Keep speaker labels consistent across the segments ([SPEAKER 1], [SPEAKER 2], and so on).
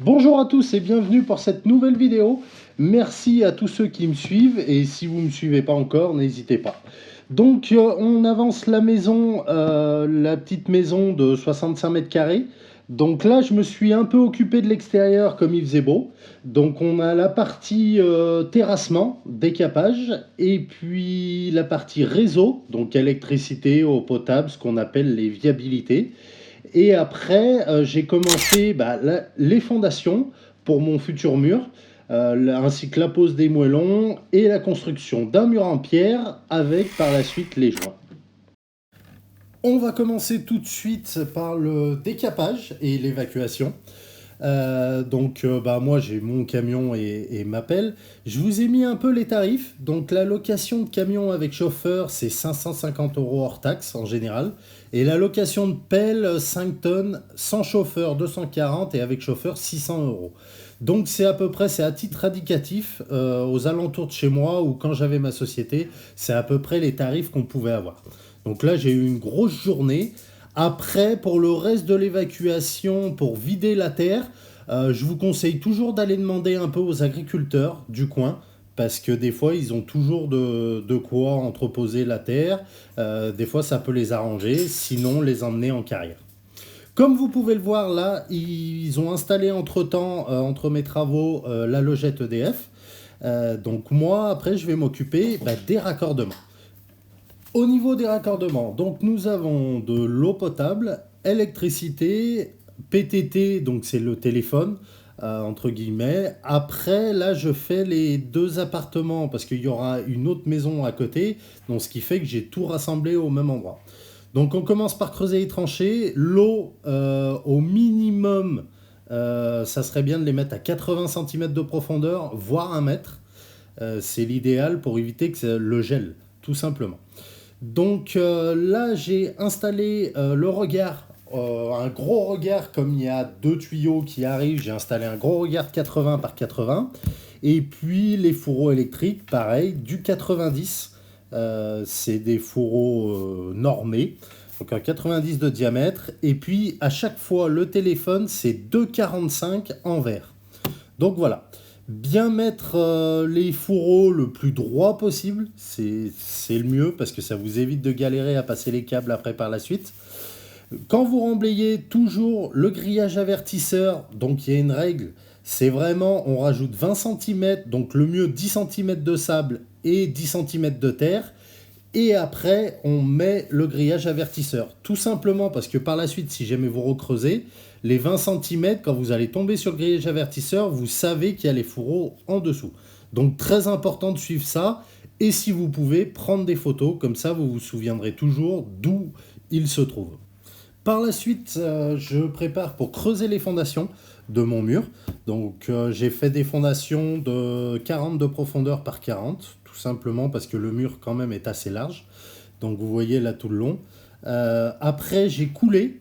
[SPEAKER 1] Bonjour à tous et bienvenue pour cette nouvelle vidéo. Merci à tous ceux qui me suivent et si vous ne me suivez pas encore, n'hésitez pas. Donc on avance la maison, la petite maison de 65 mètres carrés. Donc là je me suis un peu occupé de l'extérieur comme il faisait beau. Donc on a la partie terrassement, décapage et puis la partie réseau, donc électricité, eau potable, ce qu'on appelle les viabilités. Et après, j'ai commencé les fondations pour mon futur mur, ainsi que la pose des moellons et la construction d'un mur en pierre avec par la suite les joints. On va commencer tout de suite par le décapage et l'évacuation. Moi j'ai mon camion et ma pelle. Je vous ai mis un peu les tarifs. Donc la location de camion avec chauffeur c'est 550 € hors taxe en général. Et la location de pelle 5 tonnes sans chauffeur 240 et avec chauffeur 600 €. Donc c'est à peu près, c'est à titre indicatif, aux alentours de chez moi ou quand j'avais ma société, c'est à peu près les tarifs qu'on pouvait avoir. Donc là j'ai eu une grosse journée. Après, pour le reste de l'évacuation, pour vider la terre, je vous conseille toujours d'aller demander un peu aux agriculteurs du coin, parce que des fois, ils ont toujours de quoi entreposer la terre. Des fois, ça peut les arranger, sinon les emmener en carrière. Comme vous pouvez le voir là, ils ont installé entre-temps, entre mes travaux, la logette EDF. Donc moi, après, je vais m'occuper des raccordements. Au niveau des raccordements, donc nous avons de l'eau potable, électricité, PTT, donc c'est le téléphone, entre guillemets. Après, là, je fais les deux appartements parce qu'il y aura une autre maison à côté, donc ce qui fait que j'ai tout rassemblé au même endroit. Donc on commence par creuser les tranchées. L'eau, au minimum, ça serait bien de les mettre à 80 cm de profondeur, voire 1 mètre. C'est l'idéal pour éviter que le gel, tout simplement. Donc là, j'ai installé le regard, un gros regard, comme il y a deux tuyaux qui arrivent, j'ai installé un gros regard de 80 par 80. Et puis les fourreaux électriques, pareil, du 90. C'est des fourreaux normés, donc un 90 de diamètre. Et puis à chaque fois, le téléphone, c'est 2,45 en verre. Donc voilà. Bien mettre les fourreaux le plus droit possible, c'est le mieux parce que ça vous évite de galérer à passer les câbles après par la suite. Quand vous remblayez, toujours le grillage avertisseur, donc il y a une règle, c'est vraiment on rajoute 20 cm, donc le mieux 10 cm de sable et 10 cm de terre. Et après, on met le grillage avertisseur. Tout simplement parce que par la suite, si jamais vous recreusez, les 20 cm, quand vous allez tomber sur le grillage avertisseur, vous savez qu'il y a les fourreaux en dessous. Donc très important de suivre ça. Et si vous pouvez, prendre des photos. Comme ça, vous vous souviendrez toujours d'où il se trouve. Par la suite, je prépare pour creuser les fondations de mon mur. Donc j'ai fait des fondations de 40 de profondeur par 40, tout simplement parce que le mur quand même est assez large. Donc vous voyez là tout le long. Après j'ai coulé.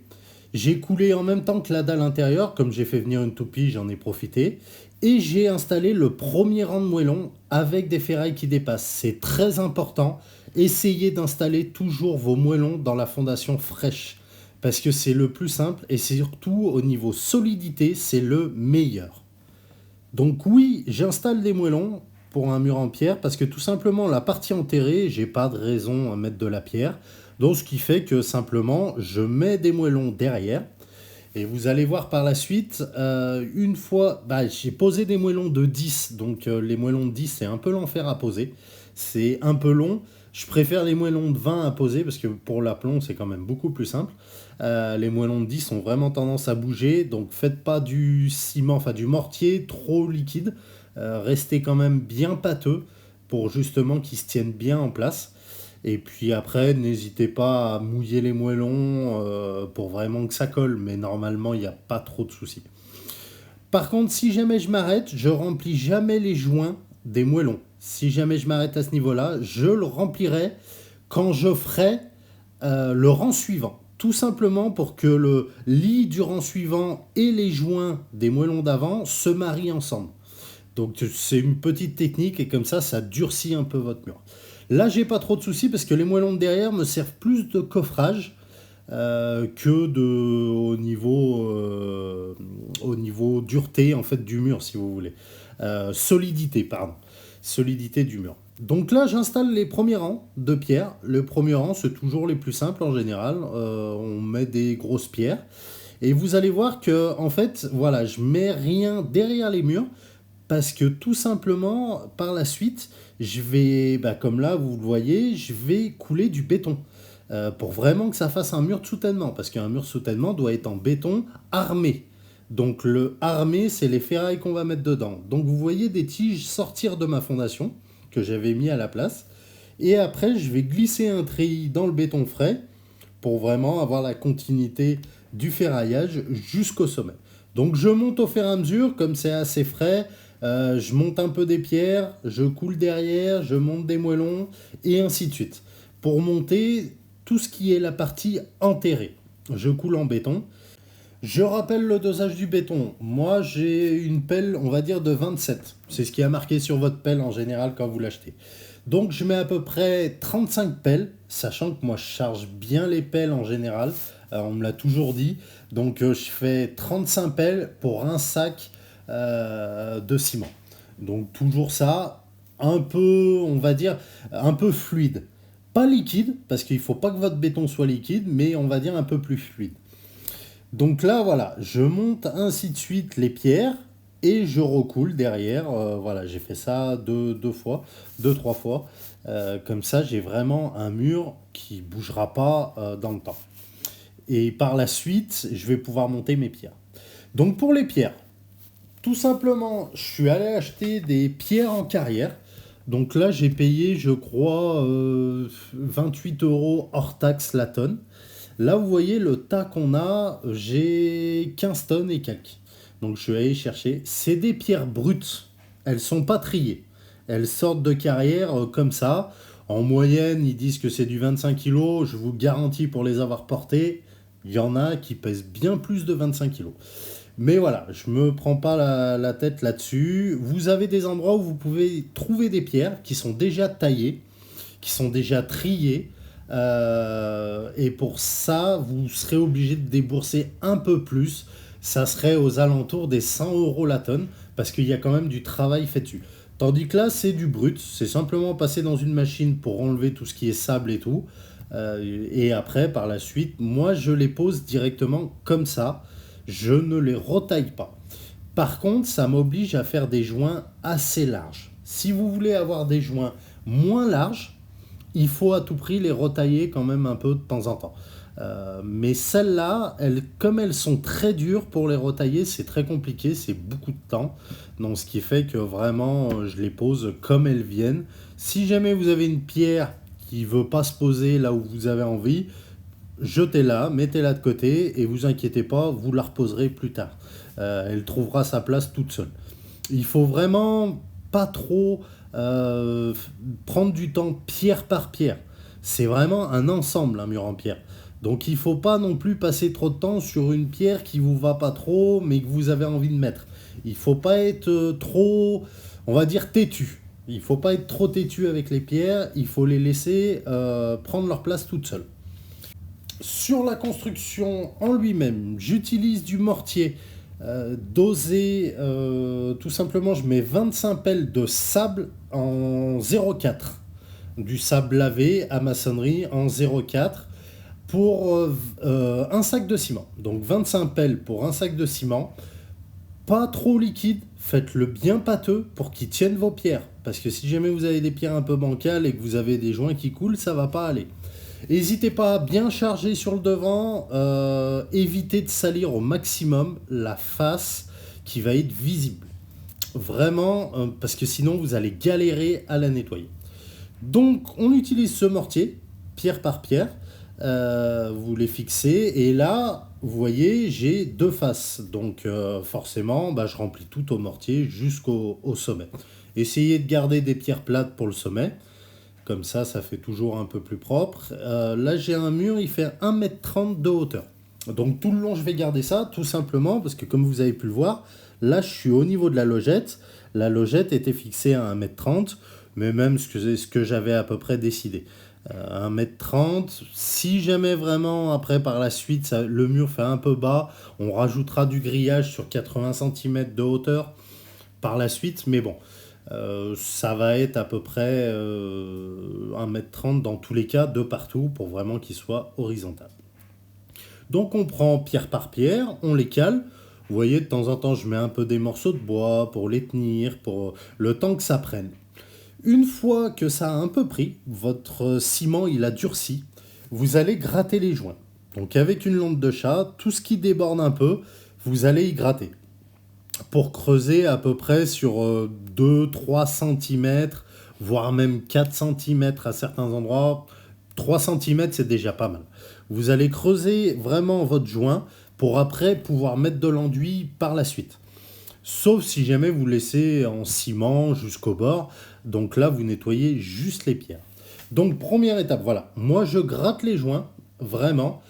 [SPEAKER 1] J'ai coulé en même temps que la dalle intérieure, comme j'ai fait venir une toupie, j'en ai profité. Et j'ai installé le premier rang de moellons avec des ferrailles qui dépassent. C'est très important. Essayez d'installer toujours vos moellons dans la fondation fraîche parce que c'est le plus simple et surtout au niveau solidité, c'est le meilleur. Donc oui, j'installe des moellons pour un mur en pierre parce que tout simplement la partie enterrée, j'ai pas de raison à mettre de la pierre. Donc ce qui fait que simplement je mets des moellons derrière. Et vous allez voir par la suite, une fois, j'ai posé des moellons de 10, donc les moellons de 10 c'est un peu l'enfer à poser, c'est un peu long, je préfère les moellons de 20 à poser parce que pour l'aplomb c'est quand même beaucoup plus simple. Les moellons de 10 ont vraiment tendance à bouger, donc faites pas du ciment, enfin du mortier trop liquide, restez quand même bien pâteux pour justement qu'ils se tiennent bien en place. Et puis après, n'hésitez pas à mouiller les moellons pour vraiment que ça colle, mais normalement, il n'y a pas trop de soucis. Par contre, si jamais je m'arrête, je remplis jamais les joints des moellons. Si jamais je m'arrête à ce niveau-là, je le remplirai quand je ferai le rang suivant. Tout simplement pour que le lit du rang suivant et les joints des moellons d'avant se marient ensemble. Donc c'est une petite technique et comme ça durcit un peu votre mur. Là, j'ai pas trop de soucis parce que les moellons de derrière me servent plus de coffrage. au niveau dureté en fait du mur, si vous voulez. Solidité, pardon. Solidité du mur. Donc là, j'installe les premiers rangs de pierres. Le premier rang, c'est toujours les plus simples en général. On met des grosses pierres. Et vous allez voir que, en fait, voilà, je mets rien derrière les murs parce que tout simplement, par la suite, je vais, bah, comme là, vous le voyez, je vais couler du béton pour vraiment que ça fasse un mur de soutènement. Parce qu'un mur de soutènement doit être en béton armé. Donc le armé, c'est les ferrailles qu'on va mettre dedans. Donc vous voyez des tiges sortir de ma fondation que j'avais mis à la place. Et après, je vais glisser un treillis dans le béton frais pour vraiment avoir la continuité du ferraillage jusqu'au sommet. Donc je monte au fur et à mesure, comme c'est assez frais, je monte un peu des pierres, je coule derrière, je monte des moellons, et ainsi de suite. Pour monter tout ce qui est la partie enterrée, je coule en béton. Je rappelle le dosage du béton. Moi, j'ai une pelle, on va dire, de 27. C'est ce qui a marqué sur votre pelle en général quand vous l'achetez. Donc, je mets à peu près 35 pelles, sachant que moi, je charge bien les pelles en général. On me l'a toujours dit. Donc, je fais 35 pelles pour un sac de ciment. Donc, toujours ça, un peu, on va dire, un peu fluide. Pas liquide, parce qu'il ne faut pas que votre béton soit liquide, mais on va dire un peu plus fluide. Donc là, voilà, je monte ainsi de suite les pierres et je recoule derrière. Voilà, j'ai fait ça deux fois, deux, trois fois. Comme ça, j'ai vraiment un mur qui bougera pas dans le temps. Et par la suite, je vais pouvoir monter mes pierres. Donc pour les pierres, tout simplement, je suis allé acheter des pierres en carrière. Donc là, j'ai payé, je crois, 28 euros hors taxe la tonne. Là, vous voyez le tas qu'on a, j'ai 15 tonnes et quelques. Donc je suis allé chercher. C'est des pierres brutes. Elles sont pas triées. Elles sortent de carrière comme ça. En moyenne, ils disent que c'est du 25 kg. Je vous garantis pour les avoir portées, il y en a qui pèsent bien plus de 25 kg. Mais voilà, je me prends pas la tête là-dessus. Vous avez des endroits où vous pouvez trouver des pierres qui sont déjà taillées, qui sont déjà triées. Et pour ça, vous serez obligé de débourser un peu plus. Ça serait aux alentours des 100 euros la tonne, parce qu'il y a quand même du travail fait dessus. Tandis que là, c'est du brut. C'est simplement passer dans une machine pour enlever tout ce qui est sable et tout. Et après, par la suite, moi, je les pose directement comme ça. Je ne les retaille pas. Par contre, ça m'oblige à faire des joints assez larges. Si vous voulez avoir des joints moins larges, il faut à tout prix les retailler quand même un peu de temps en temps. Mais celles-là, comme elles sont très dures pour les retailler, c'est très compliqué, c'est beaucoup de temps. Donc ce qui fait que vraiment, je les pose comme elles viennent. Si jamais vous avez une pierre qui ne veut pas se poser là où vous avez envie, jetez-la, mettez-la de côté et vous inquiétez pas, vous la reposerez plus tard. Elle trouvera sa place toute seule. Il faut vraiment pas trop prendre du temps pierre par pierre. C'est vraiment un ensemble, un mur en pierre. Donc il faut pas non plus passer trop de temps sur une pierre qui vous va pas trop, mais que vous avez envie de mettre. Il faut pas être trop, on va dire, têtu. Il faut pas être trop têtu avec les pierres, il faut les laisser prendre leur place toutes seules. Sur la construction en lui-même, j'utilise du mortier dosé, tout simplement, je mets 25 pelles de sable en 0,4. Du sable lavé à maçonnerie en 0,4 pour un sac de ciment. Donc 25 pelles pour un sac de ciment. Pas trop liquide, faites-le bien pâteux pour qu'il tienne vos pierres. Parce que si jamais vous avez des pierres un peu bancales et que vous avez des joints qui coulent, ça va pas aller. N'hésitez pas à bien charger sur le devant, évitez de salir au maximum la face qui va être visible. Vraiment, parce que sinon vous allez galérer à la nettoyer. Donc on utilise ce mortier, pierre par pierre, vous les fixez et là, vous voyez, j'ai deux faces. Donc forcément, je remplis tout au mortier jusqu'au sommet. Essayez de garder des pierres plates pour le sommet. Comme ça fait toujours un peu plus propre. Là, j'ai un mur, il fait 1,30 m de hauteur. Donc tout le long, je vais garder ça, tout simplement, parce que comme vous avez pu le voir, là, je suis au niveau de la logette. La logette était fixée à 1,30 m, mais même ce que j'avais à peu près décidé. 1,30 m. Si jamais vraiment, après, par la suite, le mur fait un peu bas, on rajoutera du grillage sur 80 cm de hauteur par la suite. Mais bon, ça va être à peu près 1,30 m dans tous les cas, de partout, pour vraiment qu'il soit horizontal. Donc on prend pierre par pierre, on les cale. Vous voyez, de temps en temps, je mets un peu des morceaux de bois pour les tenir, pour le temps que ça prenne. Une fois que ça a un peu pris, votre ciment il a durci, vous allez gratter les joints. Donc avec une lampe de chat, tout ce qui déborde un peu, vous allez y gratter. Pour creuser à peu près sur 2-3 cm, voire même 4 cm à certains endroits. 3 cm c'est déjà pas mal. Vous allez creuser vraiment votre joint pour après pouvoir mettre de l'enduit par la suite. Sauf si jamais vous laissez en ciment jusqu'au bord. Donc là, vous nettoyez juste les pierres. Donc première étape, voilà. Moi, je gratte les joints, vraiment,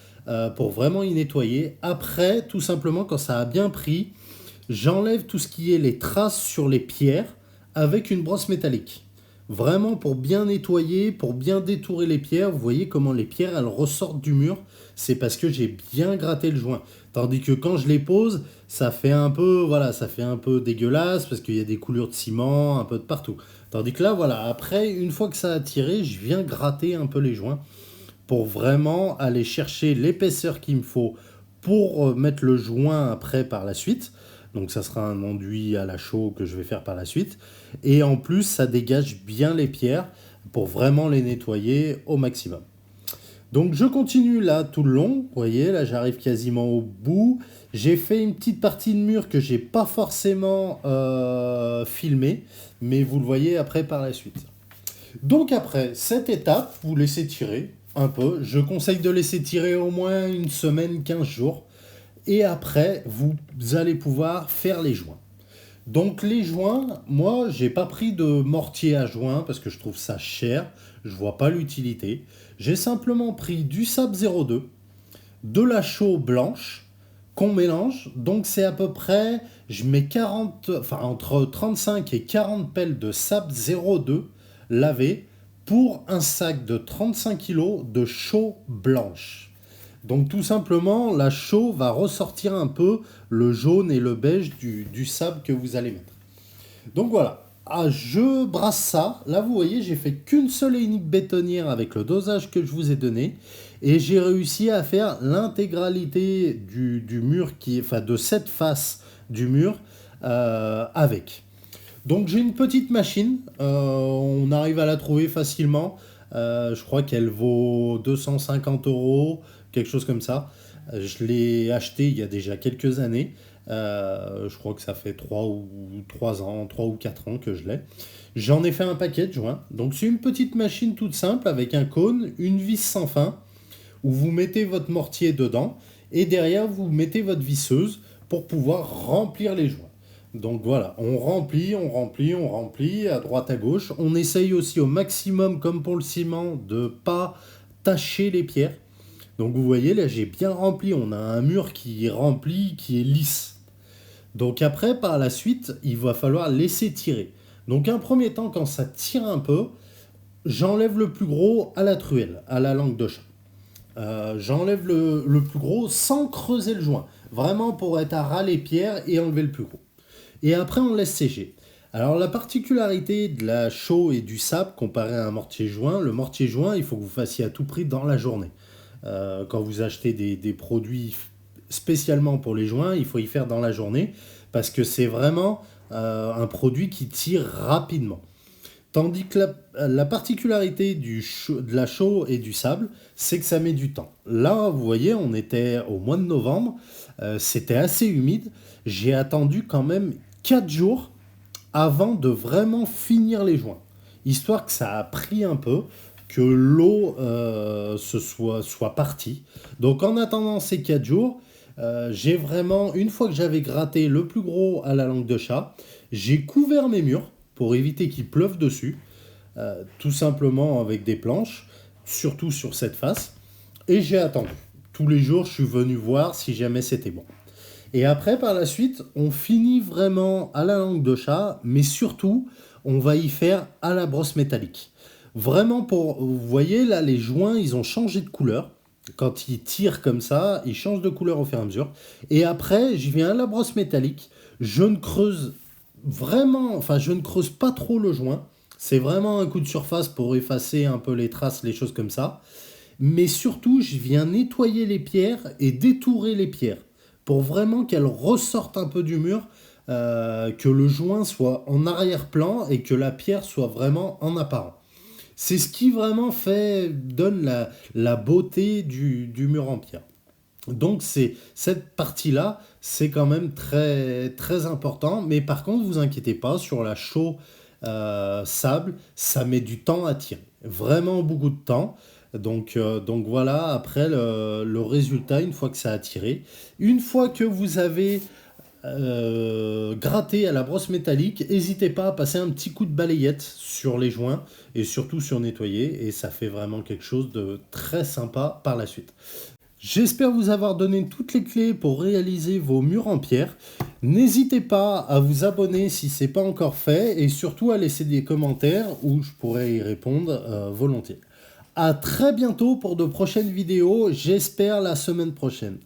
[SPEAKER 1] pour vraiment y nettoyer. Après, tout simplement, quand ça a bien pris, j'enlève tout ce qui est les traces sur les pierres avec une brosse métallique. Vraiment pour bien nettoyer, pour bien détourer les pierres. Vous voyez comment les pierres, elles ressortent du mur. C'est parce que j'ai bien gratté le joint. Tandis que quand je les pose, ça fait un peu, voilà, ça fait un peu dégueulasse parce qu'il y a des coulures de ciment un peu de partout. Tandis que là, voilà, après, une fois que ça a tiré, je viens gratter un peu les joints pour vraiment aller chercher l'épaisseur qu'il me faut pour mettre le joint après par la suite. Donc ça sera un enduit à la chaux que je vais faire par la suite. Et en plus, ça dégage bien les pierres pour vraiment les nettoyer au maximum. Donc je continue là tout le long, vous voyez, là j'arrive quasiment au bout. J'ai fait une petite partie de mur que j'ai pas forcément filmé, mais vous le voyez après par la suite. Donc après cette étape, vous laissez tirer un peu. Je conseille de laisser tirer au moins une semaine, 15 jours. Et après, vous allez pouvoir faire les joints. Donc les joints, moi, j'ai pas pris de mortier à joints parce que je trouve ça cher. Je vois pas l'utilité. J'ai simplement pris du sable 02, de la chaux blanche qu'on mélange. Donc c'est à peu près, je mets 40, enfin entre 35 et 40 pelles de sable 02 lavé pour un sac de 35 kg de chaux blanche. Donc tout simplement, la chaux va ressortir un peu le jaune et le beige du sable que vous allez mettre. Donc voilà, je brasse ça. Là vous voyez, j'ai fait qu'une seule et unique bétonnière avec le dosage que je vous ai donné. Et j'ai réussi à faire l'intégralité du mur, enfin de cette face du mur avec. Donc j'ai une petite machine, on arrive à la trouver facilement. Je crois qu'elle vaut 250 €, quelque chose comme ça. Je l'ai acheté il y a déjà quelques années. Je crois que ça fait 3 ans, 3 ou 4 ans que je l'ai. J'en ai fait un paquet de joints. Donc c'est une petite machine toute simple avec un cône, une vis sans fin, où vous mettez votre mortier dedans et derrière vous mettez votre visseuse pour pouvoir remplir les joints. Donc voilà, on remplit à droite à gauche. On essaye aussi au maximum, comme pour le ciment, de pas tacher les pierres. Donc vous voyez, là j'ai bien rempli. On a un mur qui est rempli, qui est lisse. Donc après, par la suite, il va falloir laisser tirer. Donc un premier temps, quand ça tire un peu, j'enlève le plus gros à la truelle, à la langue de chat. J'enlève le plus gros sans creuser le joint. Vraiment pour être à ras les pierres et enlever le plus gros. Et après, on laisse sécher. Alors, la particularité de la chaux et du sable comparé à un mortier joint, le mortier joint, il faut que vous fassiez à tout prix dans la journée. Quand vous achetez des produits spécialement pour les joints, il faut y faire dans la journée parce que c'est vraiment un produit qui tire rapidement. Tandis que la particularité de la chaux et du sable, c'est que ça met du temps. Là, vous voyez, on était au mois de novembre, c'était assez humide. J'ai attendu quand même 4 jours avant de vraiment finir les joints. Histoire que ça a pris un peu, que l'eau soit partie. Donc en attendant ces 4 jours, j'ai vraiment, une fois que j'avais gratté le plus gros à la langue de chat, j'ai couvert mes murs pour éviter qu'il pleuve dessus, tout simplement avec des planches, surtout sur cette face, et j'ai attendu. Tous les jours, je suis venu voir si jamais c'était bon. Et après, par la suite, on finit vraiment à la langue de chat, mais surtout, on va y faire à la brosse métallique. Vraiment vous voyez là, les joints, ils ont changé de couleur. Quand ils tirent comme ça, ils changent de couleur au fur et à mesure. Et après, je viens à la brosse métallique. Je ne creuse vraiment, enfin, je ne creuse pas trop le joint. C'est vraiment un coup de surface pour effacer un peu les traces, les choses comme ça. Mais surtout, je viens nettoyer les pierres et détourer les pierres pour vraiment qu'elles ressortent un peu du mur, que le joint soit en arrière-plan et que la pierre soit vraiment en apparent. C'est ce qui vraiment donne la beauté du mur en pierre. Donc cette partie-là, c'est quand même très, très important. Mais par contre, vous inquiétez pas, sur la chaux sable, ça met du temps à tirer. Vraiment beaucoup de temps. Donc voilà, après le résultat, une fois que ça a tiré. Une fois que vous avez gratté à la brosse métallique, n'hésitez pas à passer un petit coup de balayette sur les joints et surtout sur nettoyer. Et ça fait vraiment quelque chose de très sympa par la suite. J'espère vous avoir donné toutes les clés pour réaliser vos murs en pierre. N'hésitez pas à vous abonner si ce n'est pas encore fait et surtout à laisser des commentaires où je pourrai y répondre volontiers. À très bientôt pour de prochaines vidéos, j'espère la semaine prochaine.